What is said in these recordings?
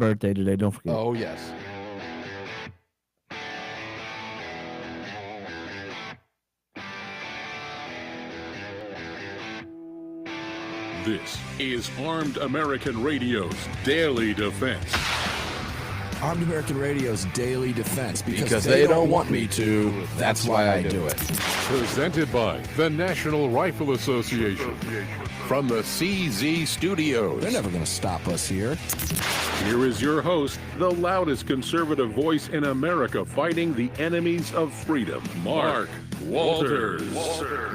birthday today. Don't forget. Oh, yes. This is Armed American Radio's Daily Defense. Armed American Radio's Daily Defense. Because they don't want me to, that's why I do it. Presented by the National Rifle Association. From the CZ Studios. They're never going to stop us here. Here is your host, the loudest conservative voice in America fighting the enemies of freedom, Mark Walters.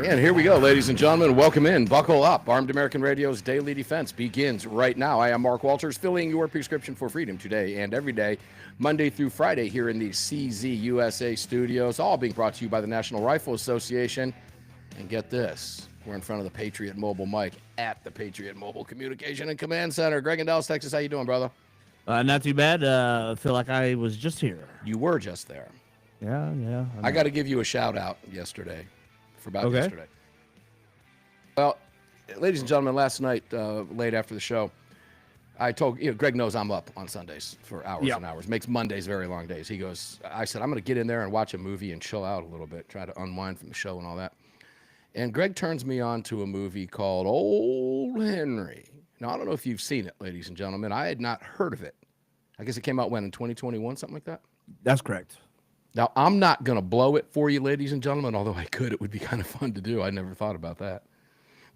And here we go, ladies and gentlemen. Welcome in. Buckle up. Armed American Radio's Daily Defense begins right now. I am Mark Walters, filling your prescription for freedom today and every day, Monday through Friday, here in the CZ USA studios, all being brought to you by the National Rifle Association. And get this, we're in front of the Patriot Mobile mic at the Patriot Mobile Communication and Command Center. Greg in Dallas, Texas, how you doing, brother? Not too bad. I feel like I was just here. You were just there. Yeah. I got to give you a shout out yesterday. Yesterday. Well, ladies and gentlemen, last night, late after the show, I told, Greg knows I'm up on Sundays for hours and hours. Makes Mondays very long days. He goes, I said, I'm going to get in there and watch a movie and chill out a little bit, try to unwind from the show and all that. And Greg turns me on to a movie called Old Henry. Now, I don't know if you've seen it, ladies and gentlemen. I had not heard of it. I guess it came out when, in 2021, something like that? That's correct. Now, I'm not going to blow it for you, ladies and gentlemen, although I could. It would be kind of fun to do. I never thought about that.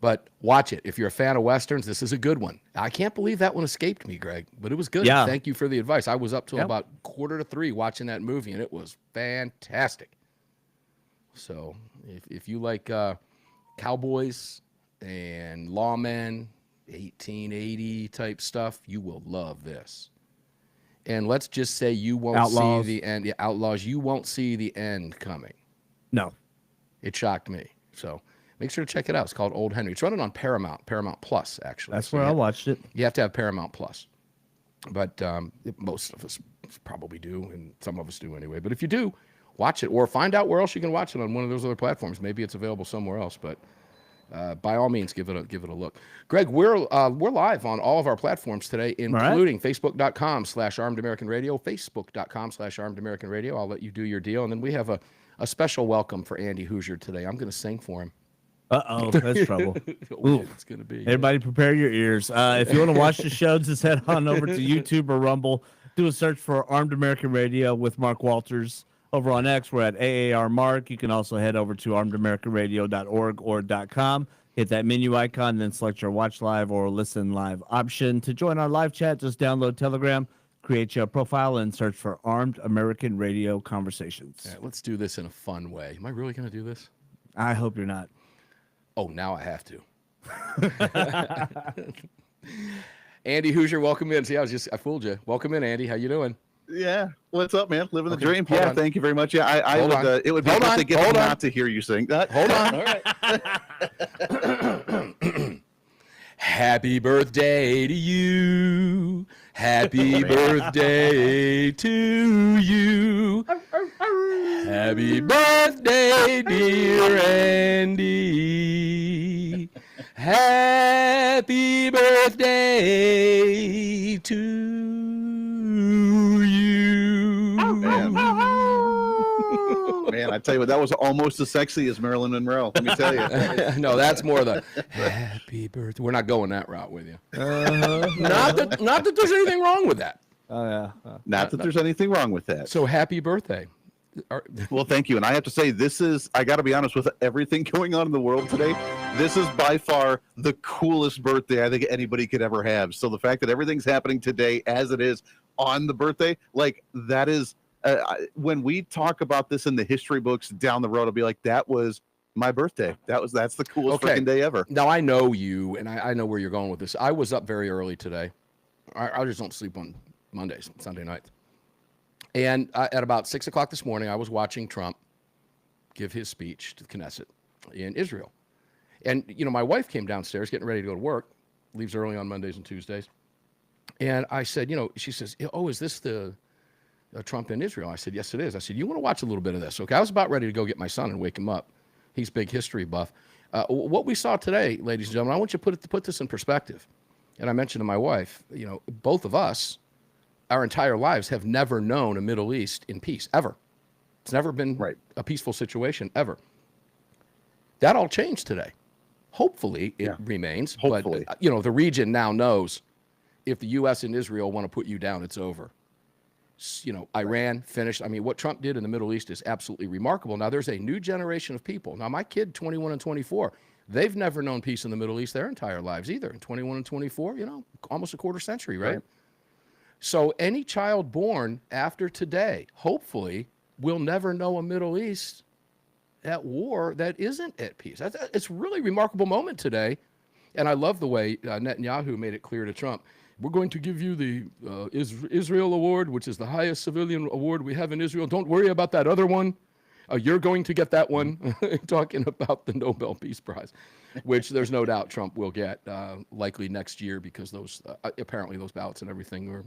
But watch it. If you're a fan of Westerns, this is a good one. I can't believe that one escaped me, Greg, but it was good. Yeah. Thank you for the advice. I was up till about 2:45 watching that movie, and it was fantastic. So if you like cowboys and lawmen, 1880 type stuff, you will love this. And let's just say you won't see the end. Yeah, Outlaws, you won't see the end coming. No. It shocked me. So make sure to check it out. It's called Old Henry. It's running on Paramount Plus, actually. That's where I watched it. You have to have Paramount Plus. But most of us probably do, and some of us do anyway. But if you do, watch it. Or find out where else you can watch it on one of those other platforms. Maybe it's available somewhere else. But by all means, give it a look. Greg, we're live on all of our platforms today, including Facebook.com/ArmedAmericanRadio, Facebook.com/ArmedAmericanRadio. I'll let you do your deal. And then we have a special welcome for Andy Hooser today. I'm going to sing for him. Uh-oh, that's trouble. It's going to be. Everybody prepare your ears. If you want to watch the show, just head on over to YouTube or Rumble. Do a search for Armed American Radio with Mark Walters. Over on X, we're at AAR Mark. You can also head over to armedamericanradio.org or .com. Hit that menu icon, then select your watch live or listen live option. To join our live chat, just download Telegram, create your profile, and search for Armed American Radio Conversations. All right, let's do this in a fun way. Am I really going to do this? I hope you're not. Oh, now I have to. Andy Hooser, welcome in. See, I fooled you. Welcome in, Andy. How you doing? Yeah. What's up, man? Living the dream. Hold Yeah, on. thank you very much. Yeah, I would. It would be a gift not to hear you sing that. Hold on. All right. Happy birthday to you. Happy birthday to you. Happy birthday, dear Andy. Happy birthday to you. Man, I tell you what, that was almost as sexy as Marilyn Monroe. Let me tell you. No, that's more the happy birthday. We're not going that route with you. Not that there's anything wrong with that. Oh, yeah. Not that there's anything wrong with that. So happy birthday. Well, thank you. And I have to say, I got to be honest, with everything going on in the world today, this is by far the coolest birthday I think anybody could ever have. So the fact that everything's happening today as it is on the birthday, like that is, when we talk about this in the history books down the road, I'll be like, that was my birthday. That's the coolest freaking day ever. Now I know you, and I know where you're going with this. I was up very early today. I just don't sleep on Mondays and Sunday nights. And at about 6 o'clock this morning, I was watching Trump give his speech to the Knesset in Israel. And, my wife came downstairs getting ready to go to work, leaves early on Mondays and Tuesdays. And I said, she says, oh, is this the Trump in Israel? I said, yes, it is. I said, you want to watch a little bit of this? Okay, I was about ready to go get my son and wake him up. He's a big history buff. What we saw today, ladies and gentlemen, I want you to put this in perspective. And I mentioned to my wife, both of us our entire lives have never known a Middle East in peace, ever. It's never been a peaceful situation, ever. That all changed today. Hopefully it remains. Hopefully. But, the region now knows if the U.S. and Israel want to put you down, it's over. Iran finished. I mean, what Trump did in the Middle East is absolutely remarkable. Now, there's a new generation of people. Now, my kid, 21 and 24, they've never known peace in the Middle East their entire lives either. 21 and 24, almost a quarter century, right? So any child born after today, hopefully, will never know a Middle East at war that isn't at peace. It's a really remarkable moment today. And I love the way Netanyahu made it clear to Trump, we're going to give you the Israel Award, which is the highest civilian award we have in Israel. Don't worry about that other one. You're going to get that one, talking about the Nobel Peace Prize, which there's no doubt Trump will get likely next year because those apparently those ballots and everything are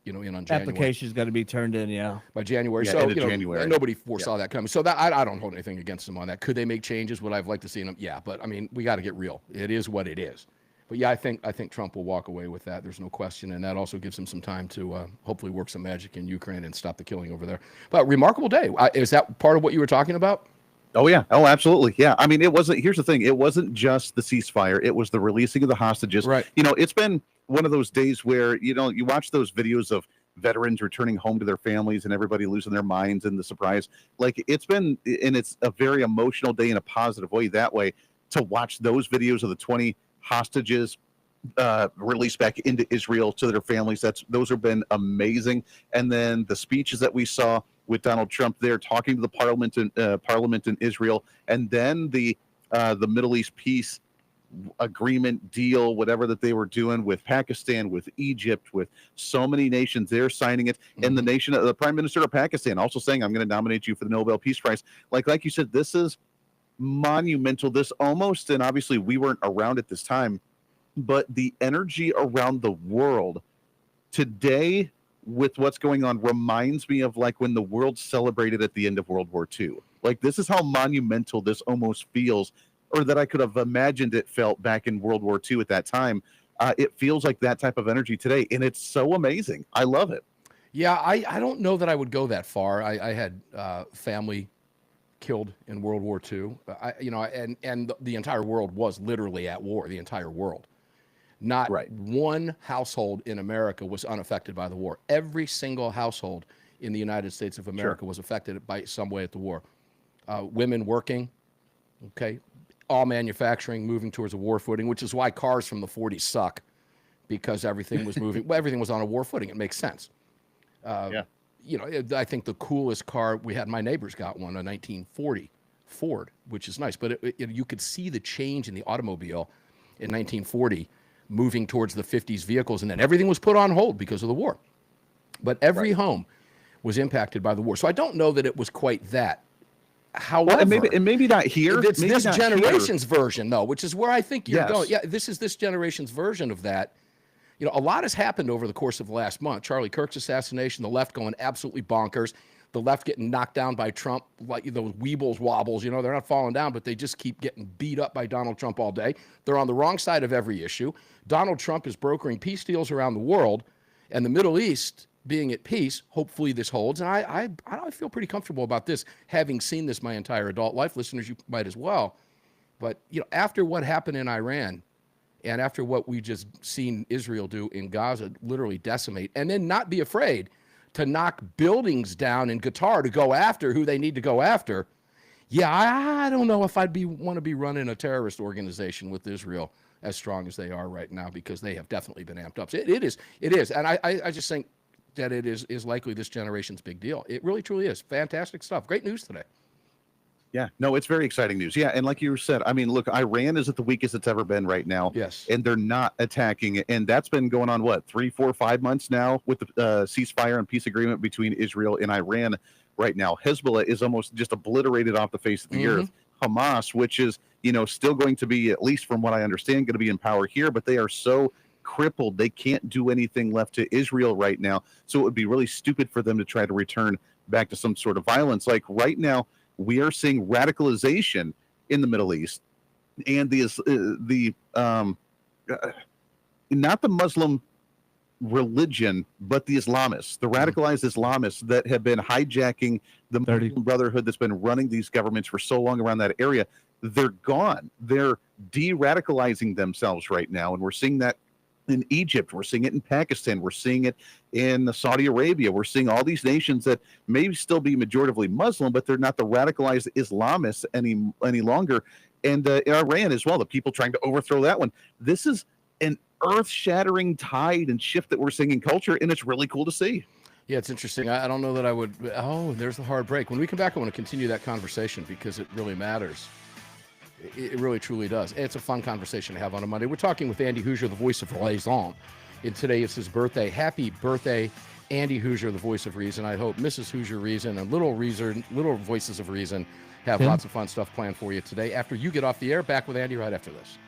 in on January. Application's got to be turned in, by January. So January. Nobody foresaw that coming. So that I don't hold anything against them on that. Could they make changes? Would I've liked to see them? Yeah, but I mean, we got to get real. It is what it is. But yeah, I think Trump will walk away with that. There's no question, and that also gives him some time to hopefully work some magic in Ukraine and stop the killing over there. But remarkable day. Is that part of what you were talking about? Oh yeah. Oh, absolutely. Yeah. I mean, it wasn't. Here's the thing. It wasn't just the ceasefire. It was the releasing of the hostages. Right. It's been one of those days where you watch those videos of veterans returning home to their families and everybody losing their minds and the surprise. Like it's been, and it's a very emotional day in a positive way. That way, to watch those videos of the 20 hostages released back into Israel to their families, those have been amazing. And then the speeches that we saw with Donald Trump there talking to the parliament in Israel, and then the Middle East peace agreement deal, whatever that they were doing with Pakistan, with Egypt, with so many nations, they're signing it. And the Prime Minister of Pakistan also saying, I'm going to nominate you for the Nobel Peace Prize. Like you said, this is monumental. This almost, and obviously we weren't around at this time, but the energy around the world today with what's going on reminds me of like when the world celebrated at the end of World War II. Like this is how monumental this almost feels, or that I could have imagined it felt back in World War II at that time. It feels like that type of energy today, and it's so amazing. I love it. Yeah, I don't know that I would go that far. I had family killed in World War II, and the entire world was literally at war, the entire world. Not one household in America was unaffected by the war. Every single household in the United States of America was affected by some way at the war. Women working, all manufacturing moving towards a war footing, which is why cars from the 40s suck, because everything was moving. Well, everything was on a war footing. It makes sense. I think the coolest car we had, my neighbors got one, a 1940 Ford, which is nice. But you could see the change in the automobile in 1940 moving towards the 50s vehicles, and then everything was put on hold because of the war. But every home was impacted by the war. So I don't know that it was quite that. However, and maybe not here. It's this generation's version, though, which is where I think you're going. Yeah, this is this generation's version of that. A lot has happened over the course of the last month. Charlie Kirk's assassination, the left going absolutely bonkers, the left getting knocked down by Trump like those weebles wobbles. They're not falling down, but they just keep getting beat up by Donald Trump all day. They're on the wrong side of every issue. Donald Trump is brokering peace deals around the world, and the Middle East being at peace. Hopefully this holds, and I feel pretty comfortable about this, having seen this my entire adult life. Listeners, you might as well. But after what happened in Iran, and after what we just seen Israel do in Gaza, literally decimate, and then not be afraid to knock buildings down in Qatar to go after who they need to go after. Yeah, I don't know if I'd want to be running a terrorist organization with Israel as strong as they are right now, because they have definitely been amped up. So it is, and I just think that it is likely this generation's big deal. It really, truly is. Fantastic stuff. Great news today. Yeah, no, it's very exciting news. Yeah, and like you said, I mean, look, Iran is at the weakest it's ever been right now. Yes. And they're not attacking it. And that's been going on, 3, 4, 5 months now with the ceasefire and peace agreement between Israel and Iran right now. Hezbollah is almost just obliterated off the face of the earth. Hamas, which is, still going to be, at least from what I understand, going to be in power here, but they are so crippled. They can't do anything left to Israel right now. So it would be really stupid for them to try to return back to some sort of violence. Like right now, we are seeing radicalization in the Middle East, and not the Muslim religion, but the Islamists, the radicalized Islamists that have been hijacking the 30. Muslim Brotherhood that's been running these governments for so long around that area. They're gone. They're de-radicalizing themselves right now, and we're seeing that in Egypt. We're seeing it in Pakistan. We're seeing it in Saudi Arabia. We're seeing all these nations that may still be majoritively Muslim, but they're not the radicalized Islamists any longer. And Iran as well, the people trying to overthrow that one. This is an earth-shattering tide and shift that we're seeing in culture, and it's really cool to see. Yeah, it's interesting. I don't know that I would. Oh, there's the hard break. When we come back, I want to continue that conversation because it really matters. It really, truly does. It's a fun conversation to have on a Monday. We're talking with Andy Hooser, the voice of Raison. And today is his birthday. Happy birthday, Andy Hooser, the voice of reason. I hope Mrs. Hooser Reason and little voices of reason have lots of fun stuff planned for you today. After you get off the air, back with Andy right after this.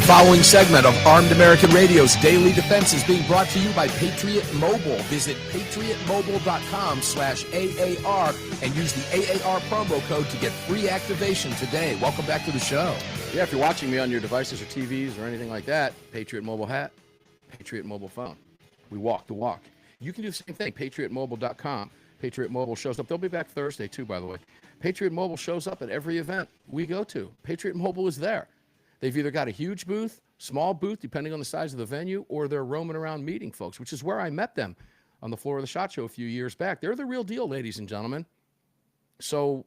The following segment of Armed American Radio's Daily Defense is being brought to you by Patriot Mobile. Visit patriotmobile.com/AAR and use the AAR promo code to get free activation today. Welcome back to the show. Yeah, if you're watching me on your devices or TVs or anything like that, Patriot Mobile hat, Patriot Mobile phone. We walk the walk. You can do the same thing, patriotmobile.com. Patriot Mobile shows up. They'll be back Thursday, too, by the way. Patriot Mobile shows up at every event we go to. Patriot Mobile is there. They've either got a huge booth, small booth, depending on the size of the venue, or they're roaming around meeting folks, which is where I met them on the floor of the SHOT Show a few years back. They're the real deal, ladies and gentlemen. So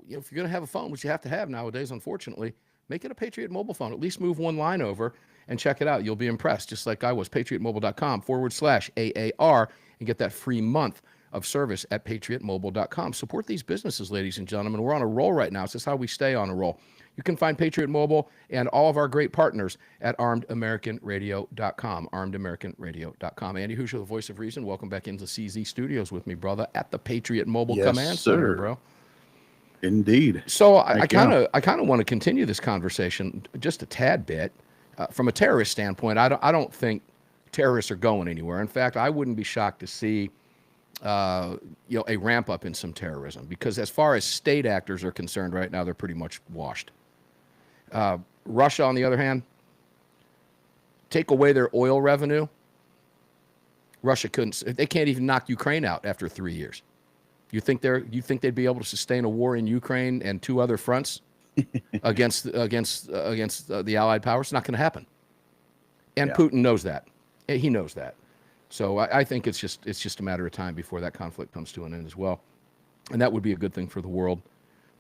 if you're going to have a phone, which you have to have nowadays, unfortunately, make it a Patriot Mobile phone. At least move one line over and check it out. You'll be impressed, just like I was. patriotmobile.com/AAR and get that free month of service at patriotmobile.com. Support these businesses, ladies and gentlemen. We're on a roll right now. This is how we stay on a roll. You can find Patriot Mobile and all of our great partners at armedamericanradio.com, armedamericanradio.com. Andy Hooser, the voice of reason, welcome back into CZ Studios with me, brother, at the Patriot Mobile Command Center, bro. Indeed. So I kind of want to continue this conversation just a tad bit. From a terrorist standpoint, I don't think terrorists are going anywhere. In fact, I wouldn't be shocked to see a ramp up in some terrorism, because as far as state actors are concerned right now, they're pretty much washed. Russia, on the other hand, take away their oil revenue. Russia couldn't. They can't even knock Ukraine out after 3 years. You think they'd be able to sustain a war in Ukraine and two other fronts against the Allied powers? It's not going to happen. And Putin knows that. He knows that. So I think it's just a matter of time before that conflict comes to an end as well, and that would be a good thing for the world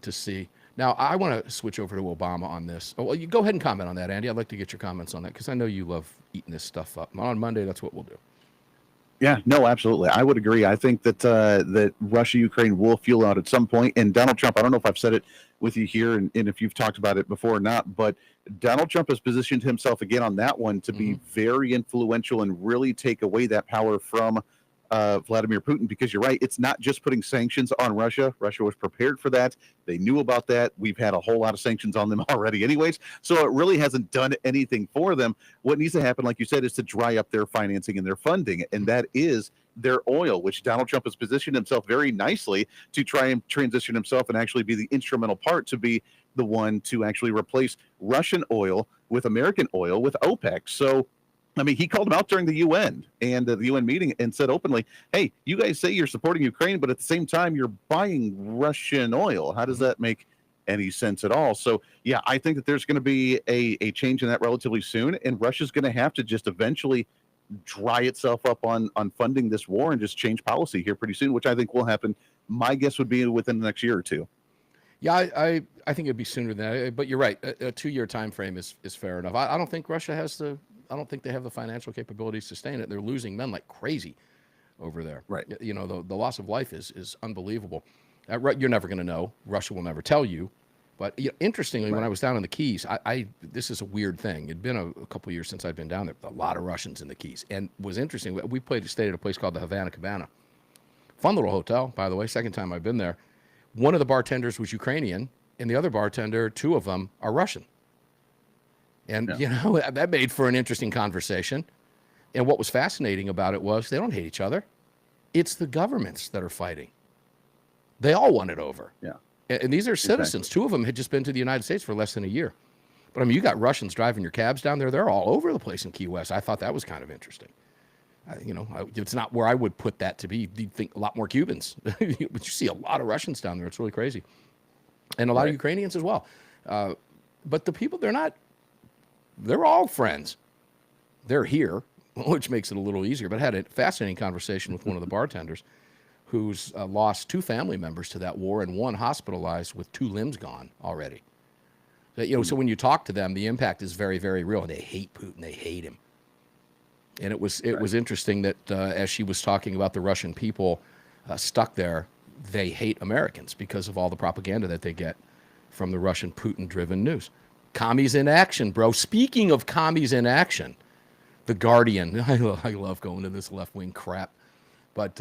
to see. Now, I want to switch over to Obama on this. Oh, well, you go ahead and comment on that, Andy. I'd like to get your comments on that, because I know you love eating this stuff up. On Monday, that's what we'll do. Yeah, no, absolutely. I would agree. I think that that Russia, Ukraine will fuel out at some point. And Donald Trump, I don't know if I've said it with you here and if you've talked about it before or not, but Donald Trump has positioned himself again on that one to be very influential and really take away that power from Vladimir Putin, because you're right. It's not just putting sanctions on Russia. Russia was prepared for that. They knew about that. We've had a whole lot of sanctions on them already anyways. So it really hasn't done anything for them. What needs to happen, like you said, is to dry up their financing and their funding. And that is their oil, which Donald Trump has positioned himself very nicely to try and transition himself and actually be the instrumental part to be the one to actually replace Russian oil with American oil with OPEC. So I mean, he called them out during the UN and the UN meeting and said openly, hey, you guys say you're supporting Ukraine, but at the same time, you're buying Russian oil. How does that make any sense at all? So, yeah, I think that there's going to be a change in that relatively soon. And Russia's going to have to just eventually dry itself up on funding this war and just change policy here pretty soon, which I think will happen. My guess would be within the next year or two. Yeah, I think it'd be sooner than that. But you're right. A 2-year time frame is fair enough. I don't think Russia has I don't think they have the financial capabilities to sustain it. They're losing men like crazy over there. Right. You know, the loss of life is unbelievable. You're never going to know. Russia will never tell you. But interestingly, when I was down in the Keys, this is a weird thing. It'd been a couple of years since I'd been down there. A lot of Russians in the Keys. And was interesting. We stayed at a place called the Havana Cabana. Fun little hotel, by the way. Second time I've been there. One of the bartenders was Ukrainian, and the other bartender, 2 of them, are Russian. And, that made for an interesting conversation. And what was fascinating about it was they don't hate each other. It's the governments that are fighting. They all want it over. Yeah. And these are citizens. Exactly. 2 of them had just been to the United States for less than a year. But, I mean, you got Russians driving your cabs down there. They're all over the place in Key West. I thought that was kind of interesting. It's not where I would put that to be. You'd think a lot more Cubans. But you see a lot of Russians down there. It's really crazy. And a lot of Ukrainians as well. But the people, they're all friends. They're here, which makes it a little easier. But I had a fascinating conversation with one of the bartenders who's lost 2 family members to that war and 1 hospitalized with 2 limbs gone already. So when you talk to them, the impact is very, very real. And they hate Putin. They hate him. And it was interesting that as she was talking about the Russian people stuck there, they hate Americans because of all the propaganda that they get from the Russian Putin-driven news. Commies in action, bro. Speaking of commies in action, The Guardian, I love going to this left-wing crap, but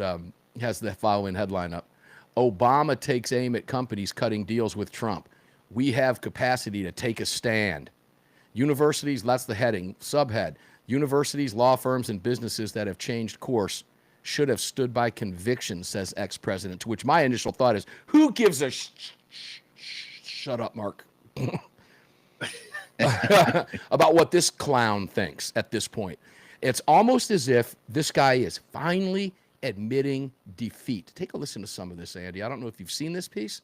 has the following headline up. Obama takes aim at companies cutting deals with Trump. We have capacity to take a stand. Universities, that's the heading, subhead. Universities, law firms, and businesses that have changed course should have stood by conviction, says ex-president, to which my initial thought is, who gives a shut up, Mark, about what this clown thinks at this point. It's almost as if this guy is finally admitting defeat. Take a listen to some of this, Andy. I don't know if you've seen this piece,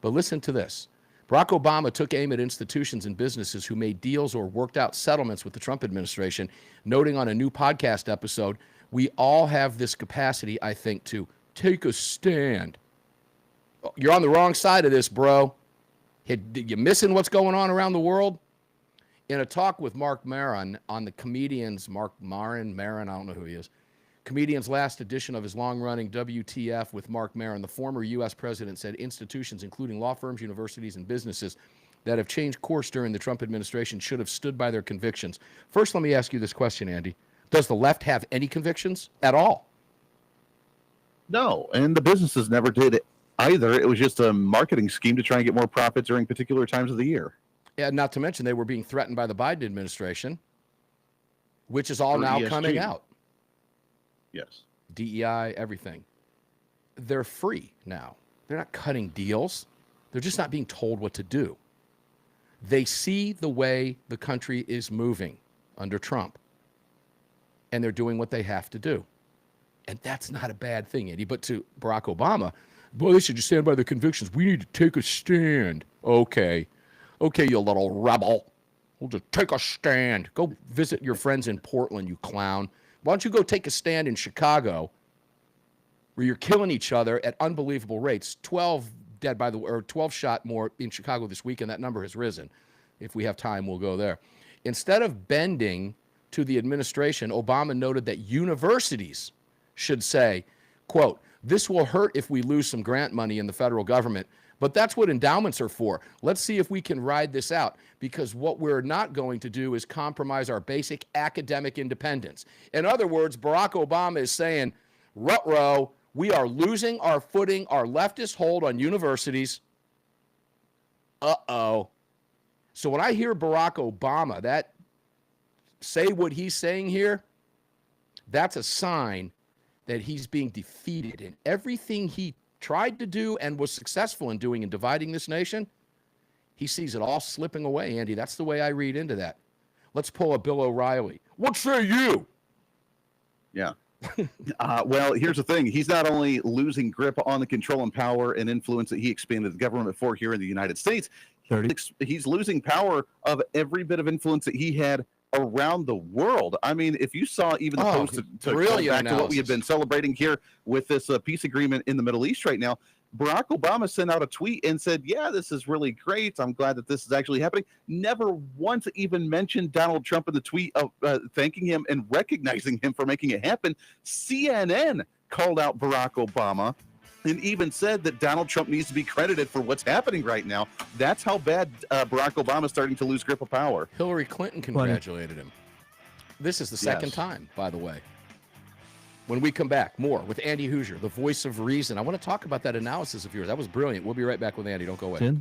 but listen to this. Barack Obama took aim at institutions and businesses who made deals or worked out settlements with the Trump administration, noting on a new podcast episode, we all have this capacity, I think, to take a stand. You're on the wrong side of this, bro. You missing what's going on around the world? In a talk with Mark Maron on the comedian's, Maron, I don't know who he is, comedian's last edition of his long-running WTF with Mark Maron, the former U.S. president said institutions, including law firms, universities, and businesses that have changed course during the Trump administration should have stood by their convictions. First, let me ask you this question, Andy. Does the left have any convictions at all? No, and the businesses never did it either. It was just a marketing scheme to try and get more profit during particular times of the year. Yeah, not to mention they were being threatened by the Biden administration, which is all Or now ESG. coming out. Yes. DEI, everything. They're free now. They're not cutting deals. They're just not being told what to do. They see the way the country is moving under Trump, and they're doing what they have to do. And that's not a bad thing, Andy. But to Barack Obama, boy, they should just stand by their convictions. We need to take a stand. Okay, you little rebel. We'll just take a stand. Go visit your friends in Portland, you clown. Why don't you go take a stand in Chicago where you're killing each other at unbelievable rates? 12 dead, by the way, or 12 shot more in Chicago this week, and that number has risen. If we have time, we'll go there. Instead of bending to the administration, Obama noted that universities should say, quote, this will hurt if we lose some grant money in the federal government, but that's what endowments are for. Let's see if we can ride this out, because what we're not going to do is compromise our basic academic independence. In other words, Barack Obama is saying, ruh-roh, we are losing our footing, our leftist hold on universities. Uh-oh. So when I hear Barack Obama say what he's saying here, that's a sign that he's being defeated in everything he tried to do and was successful in doing in dividing this nation. He sees it all slipping away, Andy. That's the way I read into that. Let's pull a Bill O'Reilly. What say you? Yeah. Well, here's the thing. He's not only losing grip on the control and power and influence that he expanded the government for here in the United States, he's losing power of every bit of influence that he had around the world. I mean, if you saw even the post to go back to what we have been celebrating here with this peace agreement in the Middle East right now, Barack Obama sent out a tweet and said, yeah, this is really great. I'm glad that this is actually happening. Never once even mentioned Donald Trump in the tweet of thanking him and recognizing him for making it happen. CNN called out Barack Obama and even said that Donald Trump needs to be credited for what's happening right now. That's how bad Barack Obama is starting to lose grip of power. Hillary Clinton congratulated him. This is the second time, by the way. When we come back, more with Andy Hooser, the voice of reason. I want to talk about that analysis of yours. That was brilliant. We'll be right back with Andy. Don't go away.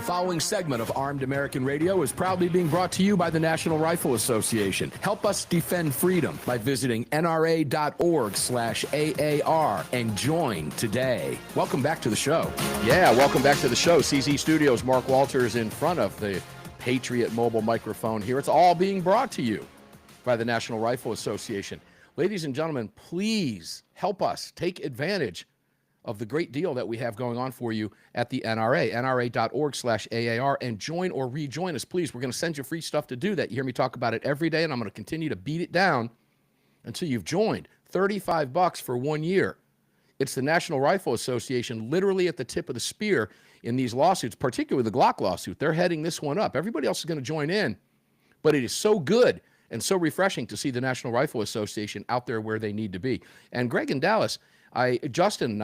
following segment of Armed American Radio is proudly being brought to you by the National Rifle Association. Help us defend freedom by visiting nra.org/AAR and join today. Welcome back to the show. Yeah, welcome back to the show. CZ Studios, Mark Walters in front of the Patriot mobile microphone here. It's all being brought to you by the National Rifle Association. Ladies and gentlemen, please help us take advantage of the great deal that we have going on for you at the NRA, nra.org/AAR, and join or rejoin us, please. We're going to send you free stuff to do that. You hear me talk about it every day, and I'm going to continue to beat it down until you've joined. $35 for 1 year. It's the National Rifle Association literally at the tip of the spear in these lawsuits, particularly the Glock lawsuit. They're heading this one up. Everybody else is going to join in, but it is so good and so refreshing to see the National Rifle Association out there where they need to be. And Greg in Dallas, I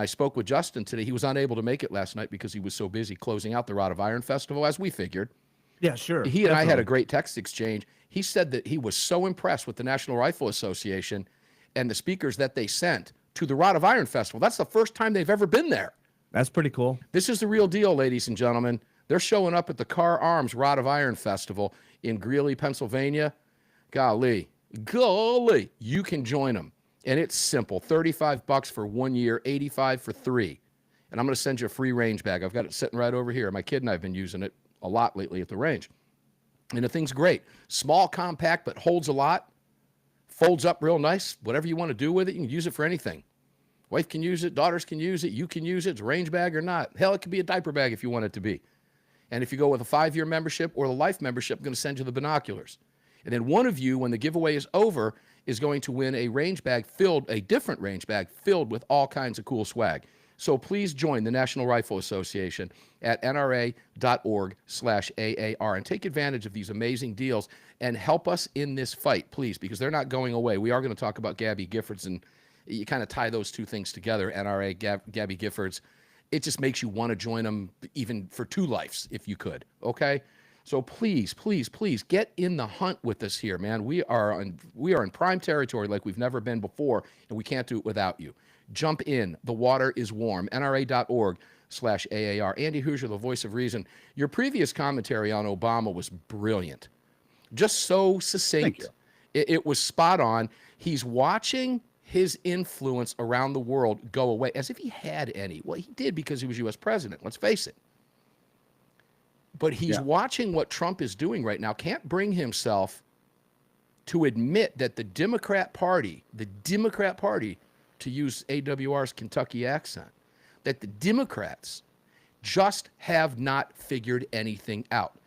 spoke with Justin today. He was unable to make it last night because he was so busy closing out the Rod of Iron Festival, as we figured. Yeah, sure. He and I had a great text exchange. He said that he was so impressed with the National Rifle Association and the speakers that they sent to the Rod of Iron Festival. That's the first time they've ever been there. That's pretty cool. This is the real deal, ladies and gentlemen. They're showing up at the Car Arms Rod of Iron Festival in Greeley, Pennsylvania. Golly, you can join them. And it's simple, $35 for 1 year, $85 for 3. And I'm going to send you a free range bag. I've got it sitting right over here. My kid and I have been using it a lot lately at the range. And the thing's great. Small, compact, but holds a lot. Folds up real nice. Whatever you want to do with it, you can use it for anything. Wife can use it. Daughters can use it. You can use it. It's a range bag or not. Hell, it could be a diaper bag if you want it to be. And if you go with a 5-year membership or the life membership, I'm going to send you the binoculars. And then one of you, when the giveaway is over, is going to win a range bag a different range bag filled with all kinds of cool swag. So please join the National Rifle Association at nra.org/AAR and take advantage of these amazing deals and help us in this fight, please, because they're not going away. We are going to talk about Gabby Giffords, and you kind of tie those two things together, NRA, Gabby Giffords. It just makes you want to join them even for 2 lives if you could, okay? So please, please, please get in the hunt with us here, man. We are in prime territory like we've never been before, and we can't do it without you. Jump in. The water is warm. NRA.org/AAR. Andy Hooser, the voice of reason. Your previous commentary on Obama was brilliant. Just so succinct. It was spot on. He's watching his influence around the world go away as if he had any. Well, he did because he was U.S. president. Let's face it. But he's watching what Trump is doing right now, can't bring himself to admit that the Democrat Party, to use AWR's Kentucky accent, that the Democrats just have not figured anything out.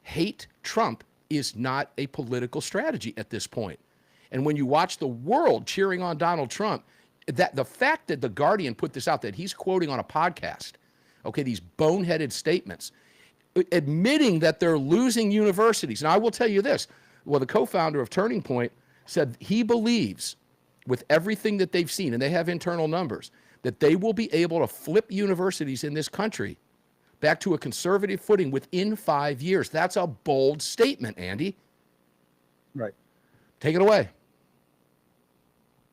Hate Trump is not a political strategy at this point. And when you watch the world cheering on Donald Trump, that the fact that The Guardian put this out, that he's quoting on a podcast, okay, these boneheaded statements, admitting that they're losing universities. Now, I will tell you this. Well, the co-founder of Turning Point said he believes, with everything that they've seen, and they have internal numbers, that they will be able to flip universities in this country back to a conservative footing within 5 years. That's a bold statement, Andy. Right. Take it away.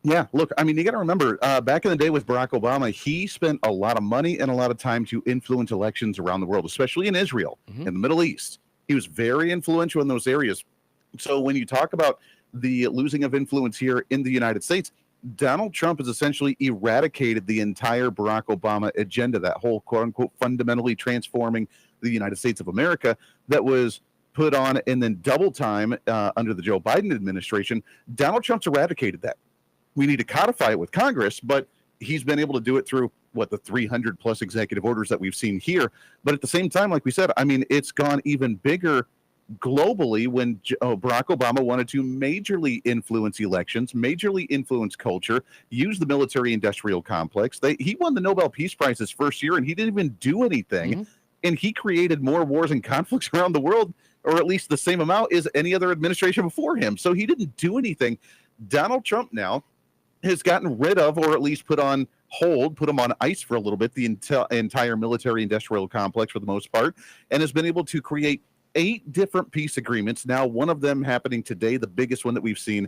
Yeah, look, I mean, you got to remember, back in the day with Barack Obama, he spent a lot of money and a lot of time to influence elections around the world, especially in Israel, in the Middle East. He was very influential in those areas. So when you talk about the losing of influence here in the United States, Donald Trump has essentially eradicated the entire Barack Obama agenda, that whole quote-unquote fundamentally transforming the United States of America that was put on and then double time under the Joe Biden administration. Donald Trump's eradicated that. We need to codify it with Congress, but he's been able to do it through, the 300 plus executive orders that we've seen here. But at the same time, like we said, I mean, it's gone even bigger globally when Barack Obama wanted to majorly influence elections, majorly influence culture, use the military-industrial complex. He won the Nobel Peace Prize his first year, and he didn't even do anything. And he created more wars and conflicts around the world, or at least the same amount as any other administration before him. So he didn't do anything. Donald Trump now has gotten rid of, or at least put on hold, put them on ice for a little bit, the entire military-industrial complex for the most part, and has been able to create 8 different peace agreements. Now, one of them happening today, the biggest one that we've seen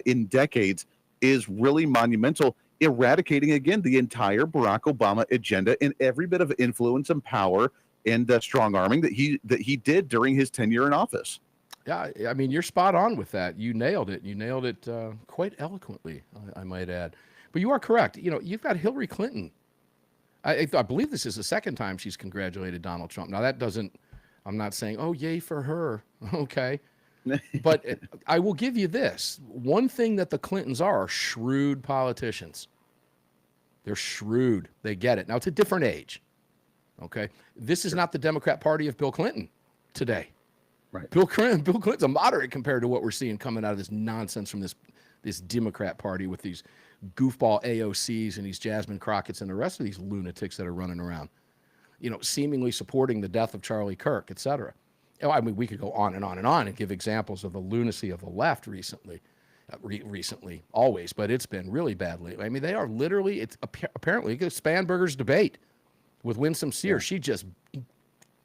in decades, is really monumental, eradicating, again, the entire Barack Obama agenda and every bit of influence and power and strong arming that he did during his tenure in office. Yeah, I mean, you're spot on with that. You nailed it. You nailed it quite eloquently, I might add. But you are correct. You know, you've got Hillary Clinton. I believe this is the second time she's congratulated Donald Trump. Now, that doesn't, I'm not saying, oh, yay for her. Okay. But I will give you this. One thing that the Clintons are shrewd politicians. They're shrewd. They get it. Now, it's a different age. Okay. This is not the Democrat Party of Bill Clinton today. Right. Bill Clinton's a moderate compared to what we're seeing coming out of this nonsense from this Democrat Party with these goofball AOCs and these Jasmine Crockett's and the rest of these lunatics that are running around, you know, seemingly supporting the death of Charlie Kirk, et cetera. I mean, we could go on and on and on and give examples of the lunacy of the left recently, always, but it's been really bad lately. I mean, they are literally, it's apparently the Spanberger's debate with Winsome Sears. Yeah. She just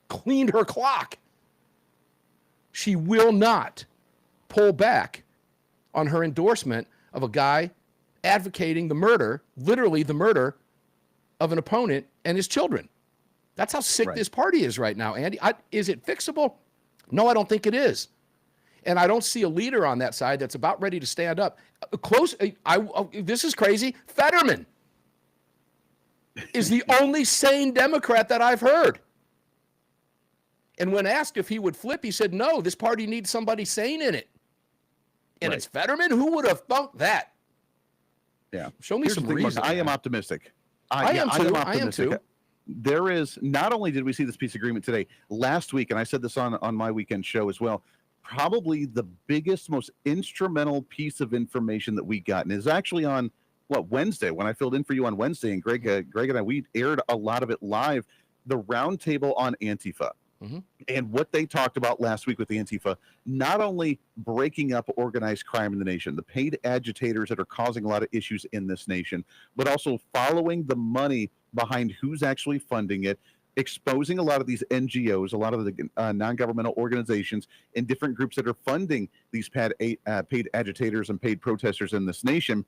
cleaned her clock. She will not pull back on her endorsement of a guy advocating the murder, literally the murder of an opponent and his children. That's how sick this party is right now, Andy. Is it fixable? No, I don't think it is. And I don't see a leader on that side that's about ready to stand up. This is crazy. Fetterman is the only sane Democrat that I've heard. And when asked if he would flip, he said, no, this party needs somebody sane in it. And it's Fetterman? Who would have thunk that? Yeah. Show me some reason. I am optimistic. I am too. There is, not only did we see this peace agreement today, last week, and I said this on my weekend show as well, probably the biggest, most instrumental piece of information that we got, and is actually on, Wednesday, when I filled in for you on Wednesday, and Greg and I, we aired a lot of it live, the roundtable on Antifa. Mm-hmm. And what they talked about last week with the Antifa, not only breaking up organized crime in the nation, the paid agitators that are causing a lot of issues in this nation, but also following the money behind who's actually funding it, exposing a lot of these NGOs, a lot of the non-governmental organizations and different groups that are funding these paid agitators and paid protesters in this nation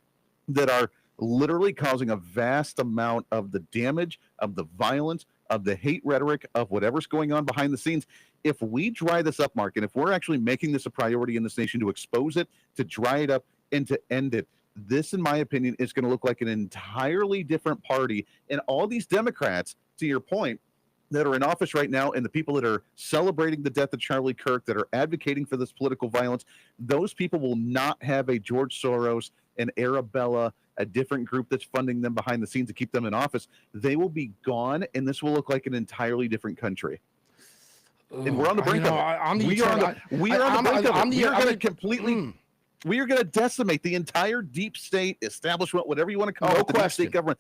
that are literally causing a vast amount of the damage, of the violence, of the hate rhetoric, of whatever's going on behind the scenes. If we dry this up, Mark, and if we're actually making this a priority in this nation to expose it, to dry it up, and to end it, this, in my opinion, is going to look like an entirely different party. And all these Democrats, to your point, that are in office right now, and the people that are celebrating the death of Charlie Kirk, that are advocating for this political violence, those people will not have a George Soros, an Arabella, a different group that's funding them behind the scenes to keep them in office. They will be gone, and this will look like an entirely different country. And we're on the brink of it. We are on the brink of it. We are going to completely... We are going to decimate the entire deep state establishment, whatever you want to call it, the deep state government.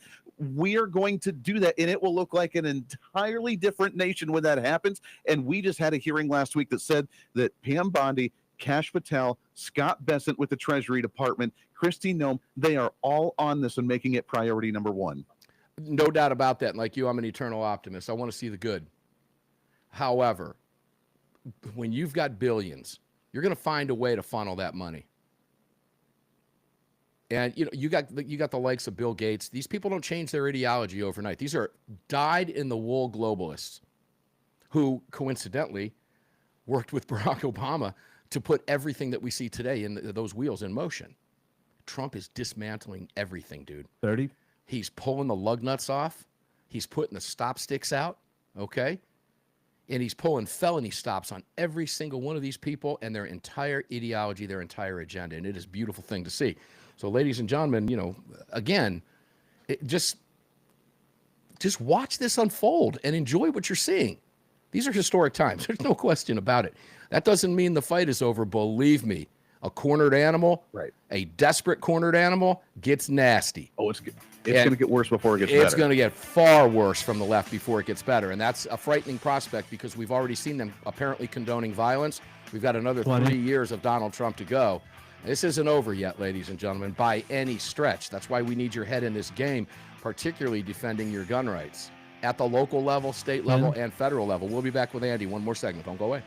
We are going to do that, and it will look like an entirely different nation when that happens. And we just had a hearing last week that said that Pam Bondi, Kash Patel, Scott Bessent with the Treasury Department, Kristi Noem, they are all on this and making it priority number one. No doubt about that. Like you, I'm an eternal optimist. I want to see the good. However, when you've got billions, you're going to find a way to funnel that money. And you got the likes of Bill Gates. These people don't change their ideology overnight. These are dyed-in-the-wool globalists who, coincidentally, worked with Barack Obama to put everything that we see today in those wheels in motion. Trump is dismantling everything, dude. 30. He's pulling the lug nuts off. He's putting the stop sticks out, okay? And he's pulling felony stops on every single one of these people and their entire ideology, their entire agenda. And it is a beautiful thing to see. So, ladies and gentlemen, again, just watch this unfold and enjoy what you're seeing. These are historic times. There's no question about it. That doesn't mean the fight is over. Believe me, a cornered animal, a desperate cornered animal, gets nasty. Oh, it's going to get worse before it gets better. It's going to get far worse from the left before it gets better. And that's a frightening prospect because we've already seen them apparently condoning violence. We've got another 3 years of Donald Trump to go. This isn't over yet, ladies and gentlemen, by any stretch. That's why we need your head in this game, particularly defending your gun rights at the local level, state level, and federal level. We'll be back with Andy. One more segment. Don't go away.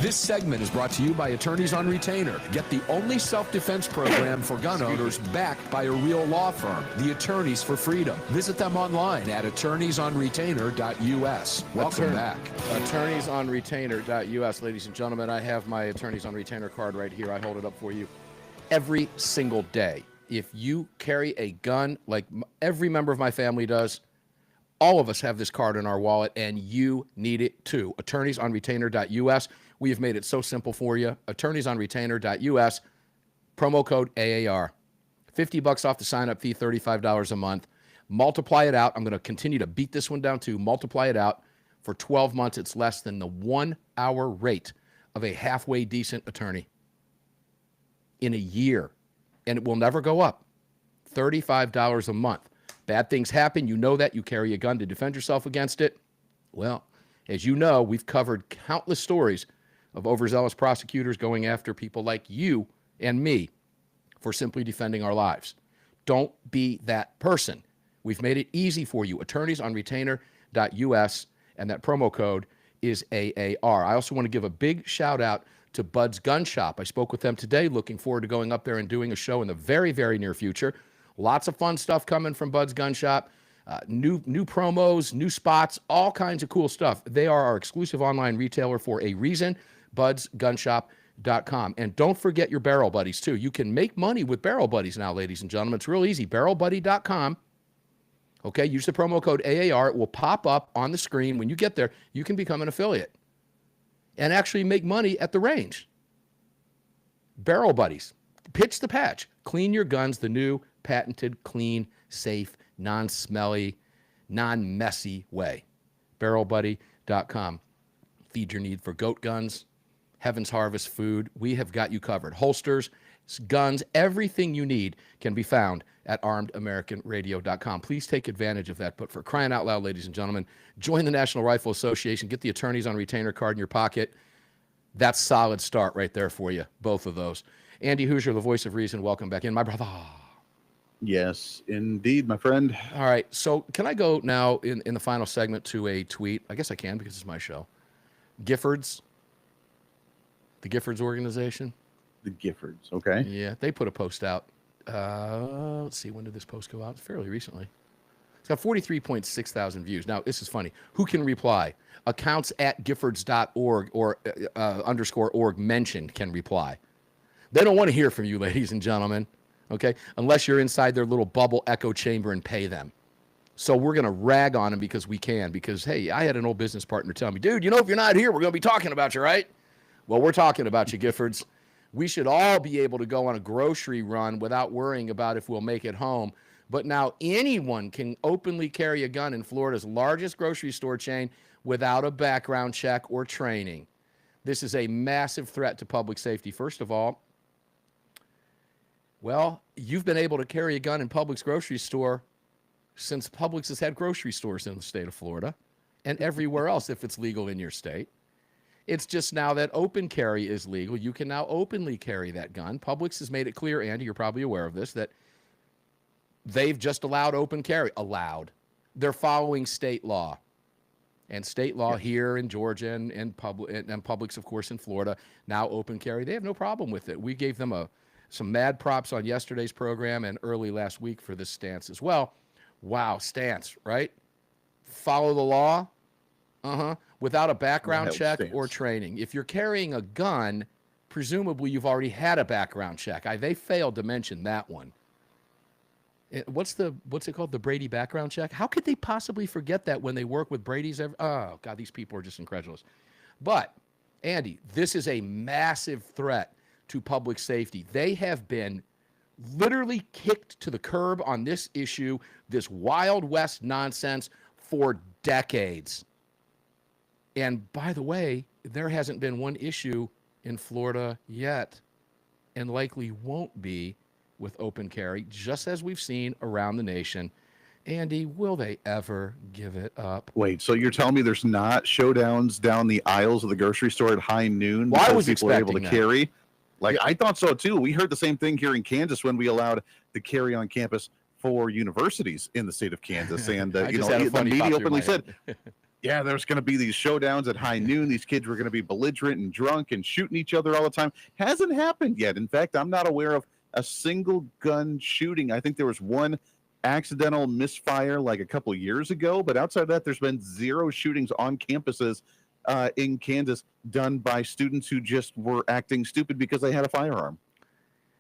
This segment is brought to you by Attorneys on Retainer. Get the only self-defense program for gun owners backed by a real law firm, the Attorneys for Freedom. Visit them online at attorneysonretainer.us. Welcome back. Attorneysonretainer.us, ladies and gentlemen. I have my Attorneys on Retainer card right here. I hold it up for you every single day. If you carry a gun like every member of my family does, all of us have this card in our wallet, and you need it too. Attorneysonretainer.us. We have made it so simple for you. Attorneysonretainer.us. Promo code AAR. $50 off the sign-up fee, $35 a month. Multiply it out. I'm going to continue to beat this one down too. Multiply it out. For 12 months, it's less than the 1 hour rate of a halfway decent attorney in a year. And it will never go up. $35 a month. Bad things happen. You know that. You carry a gun to defend yourself against it. Well, as you know, we've covered countless stories of overzealous prosecutors going after people like you and me for simply defending our lives. Don't be that person. We've made it easy for you. Attorneysonretainer.us, and that promo code is AAR. I also want to give a big shout out to Bud's Gun Shop. I spoke with them today, looking forward to going up there and doing a show in the very, very near future. Lots of fun stuff coming from Bud's Gun Shop. New promos, new spots, all kinds of cool stuff. They are our exclusive online retailer for a reason, budsgunshop.com. And don't forget your Barrel Buddies, too. You can make money with Barrel Buddies now, ladies and gentlemen. It's real easy. BarrelBuddy.com. Okay, use the promo code AAR. It will pop up on the screen. When you get there, you can become an affiliate and actually make money at the range. Barrel Buddies. Pitch the patch. Clean your guns the new, patented, clean, safe, non-smelly, non-messy way. BarrelBuddy.com. Feed your need for goat guns, Heaven's Harvest food. We have got you covered. Holsters, guns, everything you need can be found at armedamericanradio.com. Please take advantage of that. But for crying out loud, ladies and gentlemen, join the National Rifle Association. Get the Attorneys on Retainer card in your pocket. That's a solid start right there for you, both of those. Andy Hooser, the voice of reason, welcome back in, my brother. Yes, indeed, my friend. All right, so can I go now in the final segment to a tweet? I guess I can because it's my show. Giffords, the Giffords organization. The Giffords, okay. Yeah, they put a post out. Let's see, when did this post go out? Fairly recently. It's got 43.6 thousand views. Now, this is funny. Who can reply? Accounts at giffords.org or _org mentioned can reply. They don't want to hear from you, ladies and gentlemen, okay, unless you're inside their little bubble echo chamber and pay them. So we're going to rag on them because we can, because, hey, I had an old business partner tell me, dude, you know, if you're not here, we're going to be talking about you, right? Well, we're talking about you, Giffords. We should all be able to go on a grocery run without worrying about if we'll make it home. But now anyone can openly carry a gun in Florida's largest grocery store chain without a background check or training. This is a massive threat to public safety. First of all, well, you've been able to carry a gun in Publix grocery store since Publix has had grocery stores in the state of Florida and everywhere else if it's legal in your state. It's just now that open carry is legal. You can now openly carry that gun. Publix has made it clear, Andy, you're probably aware of this, that they've just allowed open carry. Allowed. They're following state law. And state law here in Georgia and Publix, of course, in Florida, now open carry. They have no problem with it. We gave them some mad props on yesterday's program and early last week for this stance as well. Wow, stance, right? Follow the law, without a background check or training. If you're carrying a gun, presumably you've already had a background check. They failed to mention that one. What's it called? The Brady background check? How could they possibly forget that when they work with Brady's? Oh, God, these people are just incredulous. But, Andy, this is a massive threat to public safety. They have been literally kicked to the curb on this issue, this Wild West nonsense, for decades. And by the way, there hasn't been one issue in Florida yet, and likely won't be, with open carry, just as we've seen around the nation. Andy, will they ever give it up? Wait, so you're telling me there's not showdowns down the aisles of the grocery store at high noon because I was people are able to carry? Like, I thought so too. We heard the same thing here in Kansas when we allowed the carry on campus for universities in the state of Kansas. And, the media openly said, Yeah, there's going to be these showdowns at high noon. These kids were going to be belligerent and drunk and shooting each other all the time. Hasn't happened yet. In fact, I'm not aware of a single gun shooting. I think there was one accidental misfire like a couple years ago, but outside of that, there's been 0 shootings on campuses in Kansas done by students who just were acting stupid because they had a firearm.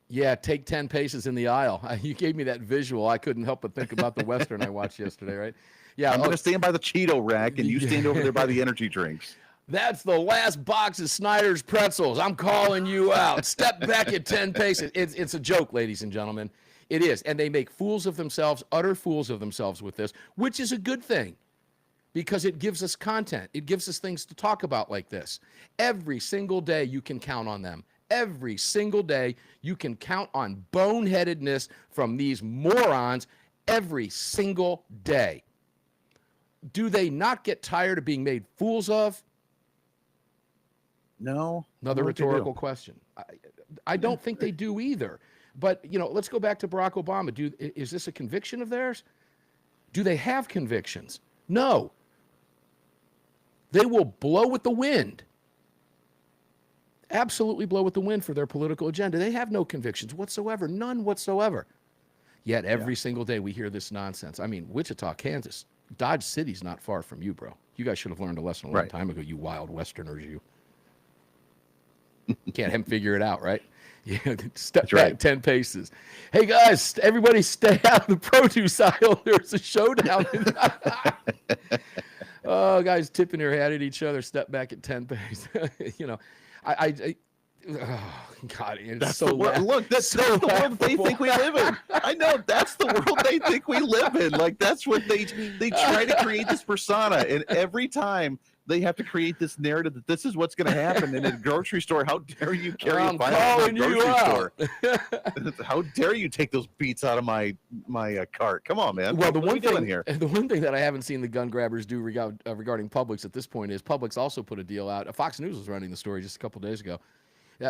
Yeah, take 10 paces in the aisle. You gave me that visual. I couldn't help but think about the Western I watched yesterday, right? Yeah, I'm going to stand by the Cheeto rack, and you stand over there by the energy drinks. That's the last box of Snyder's pretzels. I'm calling you out. Step back at 10 paces. It's a joke, ladies and gentlemen. It is. And they make fools of themselves, utter fools of themselves with this, which is a good thing because it gives us content. It gives us things to talk about like this. Every single day you can count on them. Every single day you can count on boneheadedness from these morons every single day. Do they not get tired of being made fools of? No. Another rhetorical question. I don't think they do either. But, let's go back to Barack Obama. Is this a conviction of theirs? Do they have convictions? No. They will blow with the wind. Absolutely blow with the wind for their political agenda. They have no convictions whatsoever, none whatsoever. Yet every single day we hear this nonsense. I mean, Wichita, Kansas, Dodge City's not far from you, bro. You guys should have learned a lesson a long time ago, you wild Westerners, you. Can't figure it out, right? Yeah, step back 10 paces. Hey, guys, everybody stay out of the produce aisle. There's a showdown. Oh, guys tipping their hat at each other, step back at 10 paces. Oh, God, it's that's so the world. Look, that's the world they think we live in. I know that's the world they think we live in. Like that's what they try to create this persona, and every time they have to create this narrative that this is what's going to happen in a grocery store. How dare you carry a firearm in a grocery store? How dare you take those beats out of my cart? Come on, man. Well, the one thing that I haven't seen the gun grabbers do regarding Publix at this point is Publix also put a deal out. Fox News was running the story just a couple days ago.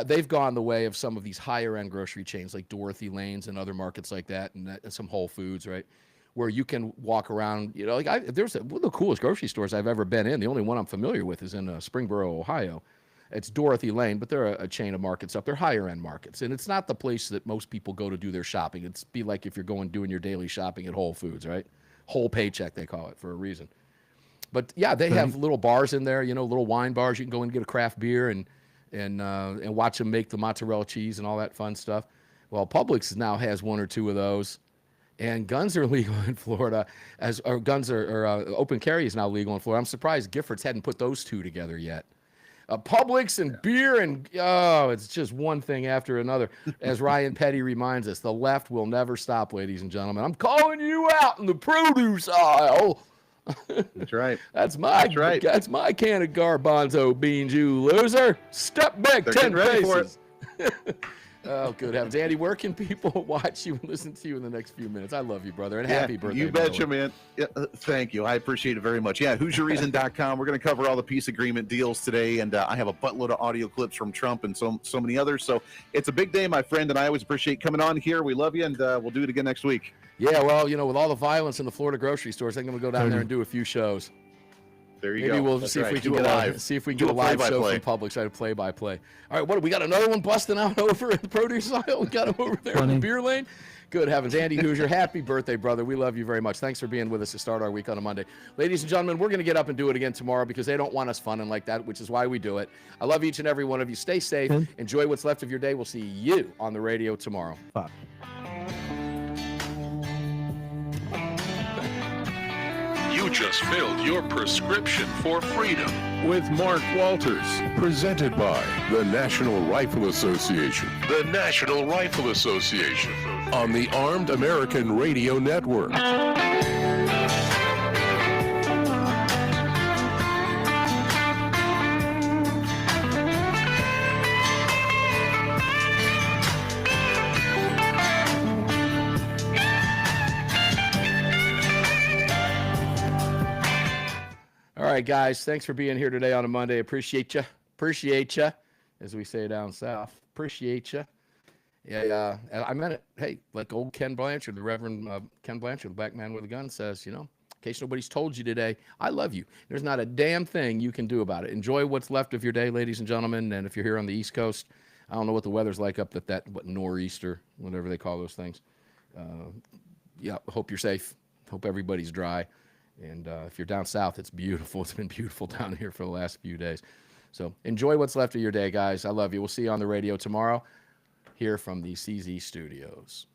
They've gone the way of some of these higher end grocery chains like Dorothy Lanes and other markets like that, and some Whole Foods, right? Where you can walk around, one of the coolest grocery stores I've ever been in. The only one I'm familiar with is in Springboro, Ohio. It's Dorothy Lane, but they're a chain of markets up. They're higher end markets, and it's not the place that most people go to do their shopping. It's be like if you're doing your daily shopping at Whole Foods, right? Whole paycheck, they call it for a reason. But yeah, they have little bars in there, little wine bars. You can go and get a craft beer and watch them make the mozzarella cheese and all that fun stuff. Well, Publix now has 1 or 2 of those. And guns are legal in Florida, open carry is now legal in Florida. I'm surprised Giffords hadn't put those 2 together yet. Publix and beer and, it's just one thing after another. As Ryan Petty reminds us, the left will never stop, ladies and gentlemen. I'm calling you out in the produce aisle. That's right. That's my can of garbanzo beans, you loser. Step back 10 paces. Oh, good heavens. Andy, where can people watch you and listen to you in the next few minutes? I love you, brother, and happy birthday. You betcha, man. Yeah, thank you. I appreciate it very much. Yeah, HoosierReason.com. We're going to cover all the peace agreement deals today, and I have a buttload of audio clips from Trump and so many others. So it's a big day, my friend, and I always appreciate coming on here. We love you, and we'll do it again next week. Yeah, well, with all the violence in the Florida grocery stores, I think I'm going to go down there and do a few shows. There you go. Maybe we'll see if we can get a live show from Publix. Try to play-by-play. All right, we got another one busting out over in the produce aisle. We got him over there in the beer lane. Good heavens. Andy Hooser, happy birthday, brother. We love you very much. Thanks for being with us to start our week on a Monday. Ladies and gentlemen, we're going to get up and do it again tomorrow because they don't want us funning like that, which is why we do it. I love each and every one of you. Stay safe. Enjoy what's left of your day. We'll see you on the radio tomorrow. Bye. You just filled your prescription for freedom with Mark Walters. Presented by the National Rifle Association. The National Rifle Association on the Armed American Radio Network. All right, guys, thanks for being here today on a Monday. Appreciate you, as we say down south. Appreciate you. Yeah, I meant it. Hey, like old Ken Blanchard, the Reverend Ken Blanchard, the black man with a gun, says, case nobody's told you today, I love you. There's not a damn thing you can do about it. Enjoy what's left of your day, ladies and gentlemen. And if you're here on the East Coast, I don't know what the weather's like up at that nor'easter, whatever they call those things. Yeah, hope you're safe. Hope everybody's dry. And if you're down south, it's beautiful. It's been beautiful down here for the last few days. So enjoy what's left of your day, guys. I love you. We'll see you on the radio tomorrow here from the CZ Studios.